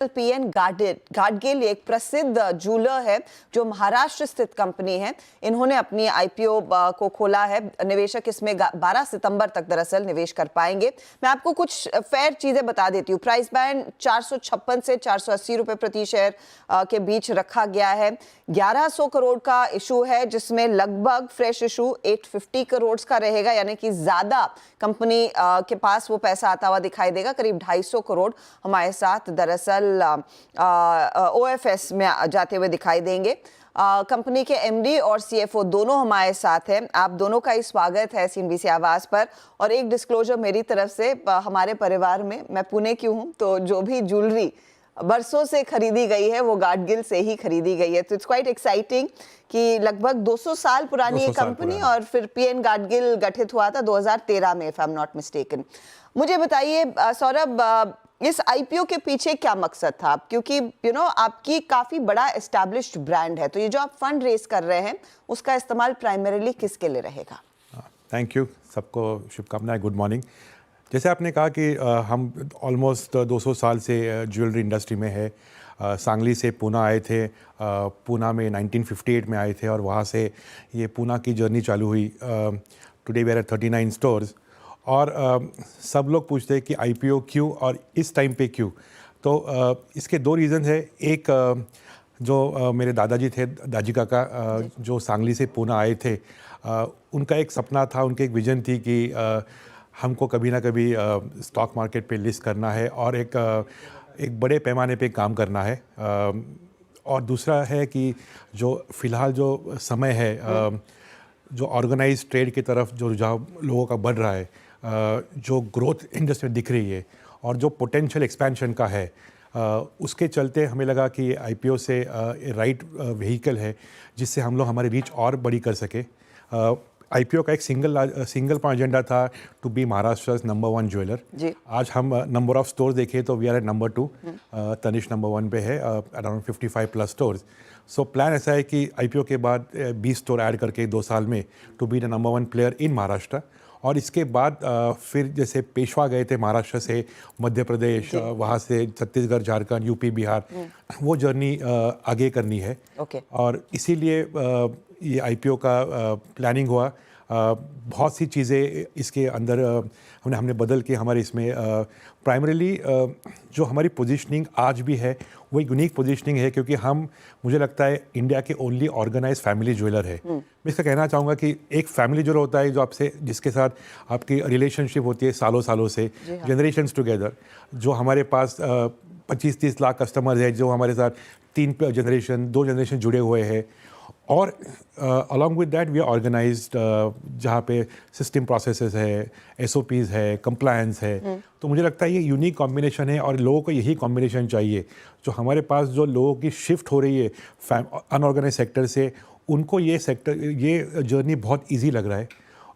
PN Gadgil एक प्रसिद्ध jeweller है जो महाराष्ट्र स्थित कंपनी है। इन्होंने अपनी आईपीओ को खोला है। निवेशक इसमें 12 सितंबर तक दरअसल निवेश कर पाएंगे। मैं आपको कुछ फेयर चीजें बता देती हूँ। प्राइस बैंड 456 से 480 रुपए प्रति शेयर के बीच रखा गया है। 1100 करोड़ का इशू है, जिसमें लगभग फ्रेश इशू 850 करोड़ का रहेगा, यानी कि ज्यादा कंपनी के पास वो पैसा आता हुआ दिखाई देगा। करीब 250 करोड़ हमारे साथ दरअसल ओएफएस में जाते हुए दिखाई देंगे। कंपनी के एमडी और सीएफओ दोनों हमारे साथ हैं। आप दोनों का ही स्वागत है सीएनबीसी आवाज पर। और एक डिस्क्लोजर मेरी तरफ से, हमारे परिवार में, मैं पुणे की हूं, तो जो भी ज्वेलरी बरसों से खरीदी गई है वो गाडगिल से ही खरीदी गई है। तो इट्स क्वाइट एक्साइटिंग कि लगभग 200 साल पुरानी ये कंपनी, और फिर पीएन गाडगिल गठित हुआ था 2013 में, if I am not mistaken. मुझे बताइए सौरभ, इस आईपीओ के पीछे क्या मकसद था? क्योंकि आपकी काफी बड़ा एस्टैब्लिश्ड ब्रांड है, तो ये जो आप फंड रेज कर रहे हैं उसका इस्तेमाल प्राइमरीली किसके लिए रहेगा? थैंक यू, सबको शुभकामनाएं, गुड मॉर्निंग। जैसे आपने कहा कि हम ऑलमोस्ट 200 साल से ज्वेलरी इंडस्ट्री में है। सांगली से पूना आए थे, पूना में 1958 में आए थे, और वहाँ से ये पूना की जर्नी चालू हुई। Today we are at 39 stores. और सब लोग पूछते हैं कि आईपीओ क्यों और इस टाइम पे क्यों। तो इसके दो रीज़न है। एक, जो मेरे दादाजी थे, दाजी काका, जो सांगली से पूना आए थे, उनका एक सपना था, उनकी एक विजन थी कि हमको कभी ना कभी स्टॉक मार्केट पे लिस्ट करना है और एक बड़े पैमाने पे काम करना है। और दूसरा है कि जो फ़िलहाल जो समय है, जो ऑर्गेनाइज ट्रेड की तरफ जो रुझाव लोगों का बढ़ रहा है, जो ग्रोथ इंडस्ट्री में दिख रही है और जो पोटेंशियल एक्सपेंशन का है, उसके चलते हमें लगा कि आईपीओ से राइट व्हीकल है जिससे हम लोग हमारी रीच और बड़ी कर सके। आईपीओ का एक सिंगल पॉइंट एजेंडा था to be Maharashtra number 1 jeweller. आज हम नंबर ऑफ स्टोर देखें तो we are at number 2, Tanishq number 1 पे है, around 55 plus stores. So plan ऐसा है कि आईपीओ के बाद 20 स्टोर ऐड करके 2 साल में to be the number 1 player in Maharashtra. और इसके बाद फिर जैसे पेशवा गए थे महाराष्ट्र से मध्य प्रदेश, वहाँ से छत्तीसगढ़, झारखंड, यूपी, बिहार, वो जर्नी आगे करनी है। और इसीलिए ये आईपीओ का प्लानिंग हुआ। बहुत सी चीज़ें इसके अंदर हमने बदल के हमारे इसमें प्राइमरीली जो हमारी पोजीशनिंग आज भी है वो एक यूनिक पोजीशनिंग है, क्योंकि मुझे लगता है इंडिया के ओनली ऑर्गेनाइज फैमिली ज्वेलर है। मैं इसका कहना चाहूँगा कि एक फैमिली ज्वेलर होता है जो जिसके साथ आपकी रिलेशनशिप होती है सालों सालों से, जनरेशन्स टुगेदर। जो हमारे पास 25-30 लाख कस्टमर्स है, जो हमारे साथ 2 जनरेशन जुड़े हुए हैं। और along with that we are organised, जहाँ पे सिस्टम प्रोसेसेस है, एसओपीज़ है, कंप्लायंस है। तो मुझे लगता है ये यूनिक कॉम्बिनेशन है और लोगों को यही कॉम्बिनेशन चाहिए। जो हमारे पास जो लोगों की शिफ्ट हो रही है अनऑर्गेनाइज सेक्टर से, उनको ये जर्नी बहुत ईजी लग रहा है।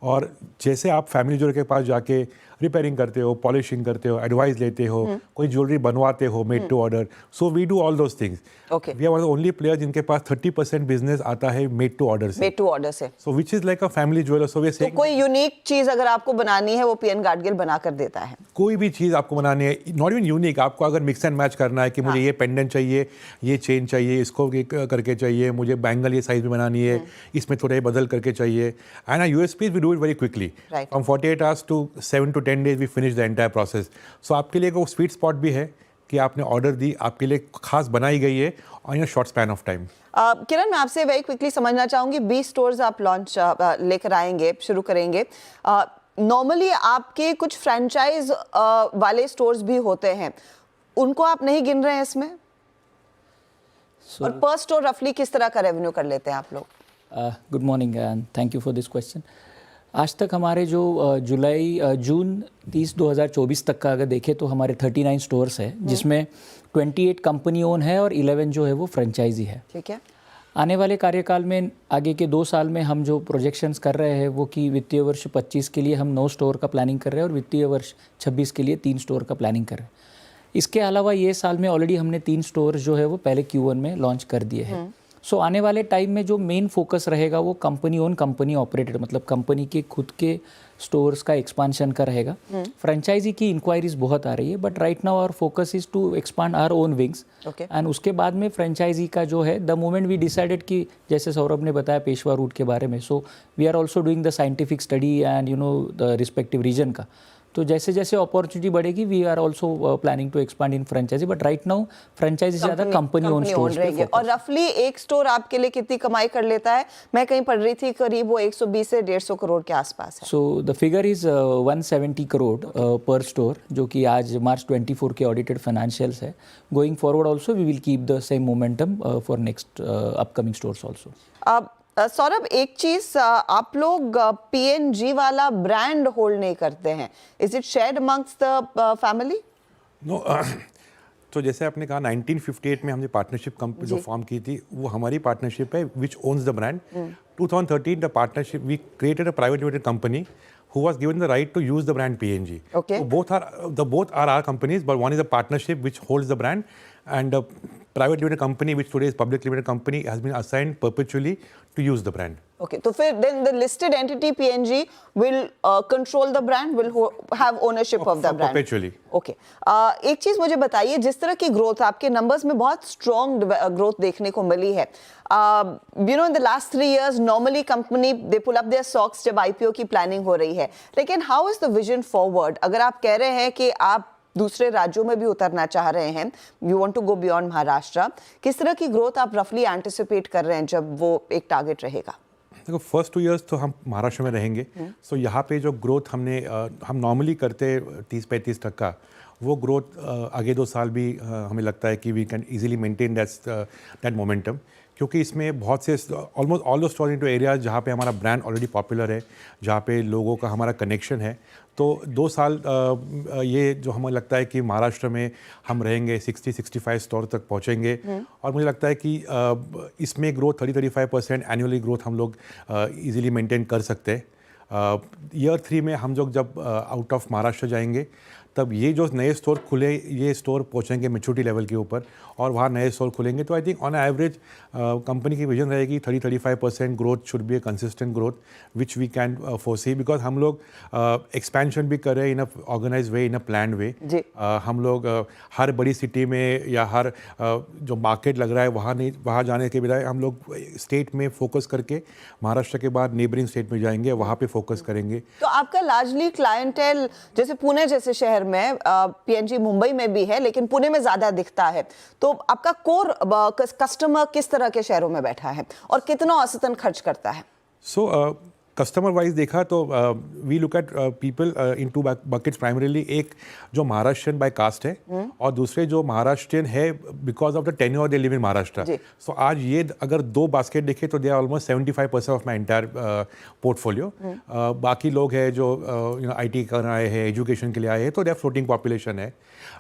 और जैसे आप फैमिली ज्वेलर के पास जाके रिपेयरिंग करते हो, पॉलिशिंग करते हो, एडवाइस लेते हो, कोई ज्वेलरी बनवाते हो made to order, so we do all those things. We are one of the only player जिनके पास 30% बिजनेस आता है मेड टू ऑर्डर से। So which is like a family jeweller. So we say कोई unique चीज अगर आपको बनानी है वो पीएन गाडगिल बना कर देता है। कोई भी चीज़ आपको बनानी है, नॉट इवन यूनिक, आपको अगर मिक्स एंड मैच करना है कि मुझे ये पेंडेंट चाहिए, ये चेन चाहिए, इसको करके चाहिए, मुझे बैंगल ये साइज में बनानी है, इसमें थोड़ा बदल करके चाहिए, and our USP we do it very quickly. From 48 hours to 7 to 10 days we finish the entire process. So आपके लिए एक स्वीट स्पॉट भी है कि आपने ऑर्डर दी, आपके लिए खास बनाई गई है और in short span of time. Kiran, मैं आपसे वेरी क्विकली समझना चाहूंगी, 20 स्टोर्स आप लॉन्च लेकर आएंगे, शुरू करेंगे। नॉर्मली आपके कुछ फ्रेंचाइज वाले स्टोर्स भी होते हैं, उनको आप नहीं गिन रहे हैं इसमें? और पर स्टोर रफली किस तरह का रेवेन्यू कर लेते हैं आप लोग? Good morning and thank you for this question. आज तक हमारे जो जून 30, 2024 तक का अगर देखें तो हमारे 39 स्टोर्स है, जिसमें 28 कंपनी ओन है और 11 जो है वो फ्रेंचाइजी है। ठीक है। आने वाले कार्यकाल में आगे के 2 साल में हम जो प्रोजेक्शंस कर रहे हैं वो कि वित्तीय वर्ष 25 के लिए हम 9 स्टोर का प्लानिंग कर रहे हैं और वित्तीय वर्ष 26 के लिए 3 स्टोर का प्लानिंग कर रहे हैं। इसके अलावा ये साल में ऑलरेडी हमने 3 स्टोर जो है वो पहले Q1 में लॉन्च कर दिए हैं। सो आने वाले टाइम में जो मेन फोकस रहेगा वो कंपनी ओन कंपनी ऑपरेटेड, मतलब कंपनी के खुद के स्टोर्स का एक्सपांशन का रहेगा। फ्रेंचाइजी की इंक्वायरीज बहुत आ रही है, but right now our focus is to expand our own wings. And उसके बाद में फ्रेंचाइजी का जो है, द मोमेंट वी डिसाइडेड कि जैसे सौरभ ने बताया पेशवा रूट के बारे में, so we are also doing the scientific study and you know the respective reason का। तो जैसे जैसे अपॉर्चुनिटी बढ़ेगी we are also planning to expand in franchise, but right now franchise से ज़्यादा कंपनी ओन स्टोर्स पे फोकस। और रफली एक स्टोर आपके लिए कितनी कमाई कर लेता है? मैं कहीं पढ़ रही थी करीब वो 120 से 150 करोड़ के आसपास है। So the figure is 170 crore per store, जो कि आज मार्च 24 के ऑडिटेड फाइनेंशियल्स है। Going forward also we will keep the same momentum for next upcoming stores also. Saurabh, एक चीज आप लोग पीएनजी वाला ब्रांड होल्ड नहीं करते हैं, is it shared amongst the family? No, तो जैसे आपने कहा 1958 में हमने पार्टनरशिप कंपनी जो फॉर्म की थी वो हमारी पार्टनरशिप है which owns the brand. 2013 the partnership we created a private limited company who was given the right to use the brand PNG. Okay. So both are our companies, but one is a partnership which holds the brand, and a private limited company which today is public limited company has been assigned perpetually to use the brand. Okay, तो फिर then the listed entity PNG will control the brand, will have ownership of the brand perpetually. Okay, एक चीज मुझे बताइए, जिस तरह की growth आपके नंबर्स में बहुत स्ट्रॉन्ग ग्रोथ देखने को मिली है, you know in the last 3 years normally company they pull up their stocks जब IPO की प्लानिंग हो रही है, लेकिन how is the vision forward? अगर आप कह रहे हैं कि आप दूसरे राज्यों में भी उतरना चाह रहे हैं, you want to go beyond Maharashtra, किस तरह की ग्रोथ आप रफली एंटिसिपेट कर रहे हैं जब वो एक टारगेट रहेगा? देखो, फर्स्ट 2 years तो हम महाराष्ट्र में रहेंगे, सो यहाँ पे जो ग्रोथ हम नॉर्मली करते 30-35%, वो ग्रोथ आगे 2 साल भी हमें लगता है कि we can easily maintain that momentum, क्योंकि इसमें बहुत से almost all the store into areas जहाँ पे हमारा ब्रांड ऑलरेडी पॉपुलर है, जहाँ पे लोगों का हमारा कनेक्शन है। तो 2 साल ये जो हमें लगता है कि महाराष्ट्र में हम रहेंगे, 60-65 स्टोर तक पहुँचेंगे, और मुझे लगता है कि इसमें ग्रोथ 30-35% एनुअली ग्रोथ हम लोग ईजिली मेंटेन कर सकते हैं। ईयर 3 में हम लोग जब आउट ऑफ महाराष्ट्र जाएंगे, तब ये जो नए स्टोर खुले, ये स्टोर पहुंचेंगे मैच्योरिटी लेवल के ऊपर, और वहाँ नए स्टोर खुलेंगे। तो I think on average company की विजन रहेगी 30-35% growth should be a consistent growth which we can foresee, because हम लोग एक्सपेंशन भी कर रहे हैं इन अ organise way, in a plan वे। हम लोग हर बड़ी सिटी में या हर जो मार्केट लग रहा है वहाँ जाने के बजाय हम लोग स्टेट में फोकस करके महाराष्ट्र के बाद नेबरिंग स्टेट में जाएंगे, वहाँ पे फोकस करेंगे। तो आपका लार्जली क्लाइंटेल जैसे पुणे जैसे शहर में, पीएनजी मुंबई में भी है लेकिन पुणे में ज्यादा दिखता है, तो आपका कोर कस्टमर किस तरह के शहरों में बैठा है और कितना औसतन खर्च करता है? सो कस्टमर वाइज देखा तो we look at people in 2 buckets primarily. एक जो महाराष्ट्रियन बाय कास्ट है, और दूसरे जो महाराष्ट्रियन है because of the tenure they live in Maharashtra. So आज ये अगर 2 बास्केट देखें तो they are almost 75% of my entire portfolio. बाकी लोग हैं जो IT कर आए हैं, एजुकेशन के लिए आए हैं, तो दे आर फ्लोटिंग पॉपुलेशन है।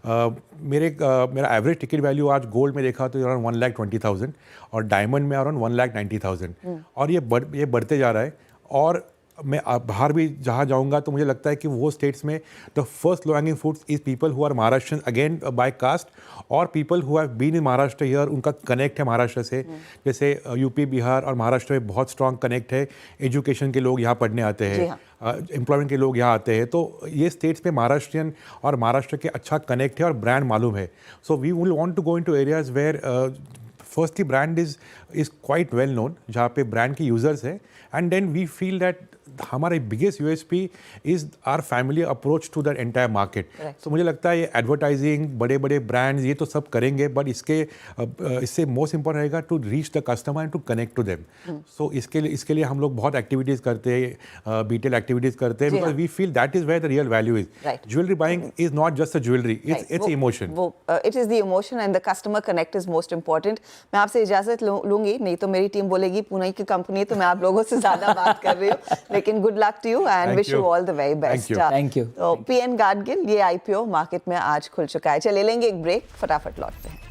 मेरा एवरेज टिकट वैल्यू आज गोल्ड में देखा तो अराउंड 1,20,000 और डायमंड में अराउंड 1,90,000, और ये बढ़ते जा रहा है। और मैं बाहर भी जहाँ जाऊँगा तो मुझे लगता है कि वो स्टेट्स में the first low hanging fruits is people who are Maharashtrian again by caste, और people who have been in Maharashtra here, उनका कनेक्ट है महाराष्ट्र से। जैसे यूपी, बिहार और महाराष्ट्र में बहुत स्ट्रॉन्ग कनेक्ट है, एजुकेशन के लोग यहाँ पढ़ने आते हैं, एम्प्लॉयमेंट के लोग यहाँ आते हैं, तो ये स्टेट्स में महाराष्ट्रियन और महाराष्ट्र के अच्छा कनेक्ट है और ब्रांड मालूम है। So we will want to go into areas where firstly brand is quite well known, जहाँ पे ब्रांड के यूजर्स है, and then we feel that हमारा biggest USP is our family approach to that entire market. So मुझे लगता है ये advertising, बड़े बड़े ब्रांड्स, ये तो सब करेंगे, बट इससे मोस्ट इंपॉर्टेंट रहेगा to reach the customer and to connect to them. So इसके लिए हम लोग बहुत एक्टिविटीज़ करते हैं, बीटेल एक्टिविटीज़ करते हैं, because we feel that is where the real value is. Jewellery buying is not just a jewellery, it's emotion. It is the emotion and the customer connect is most important. मैं आपसे इजाजत लूंगी, नहीं तो मेरी team बोलेगी पुणे की company है तो मैं आप लोगों से ज्यादा बात कर रही हूँ, लेकिन good luck to you and wish you all the very best. Thank you. तो PN गाडगिल, ये IPO मार्केट में आज खुल चुका है। चले लेंगे एक ब्रेक, फटाफट लौटते हैं।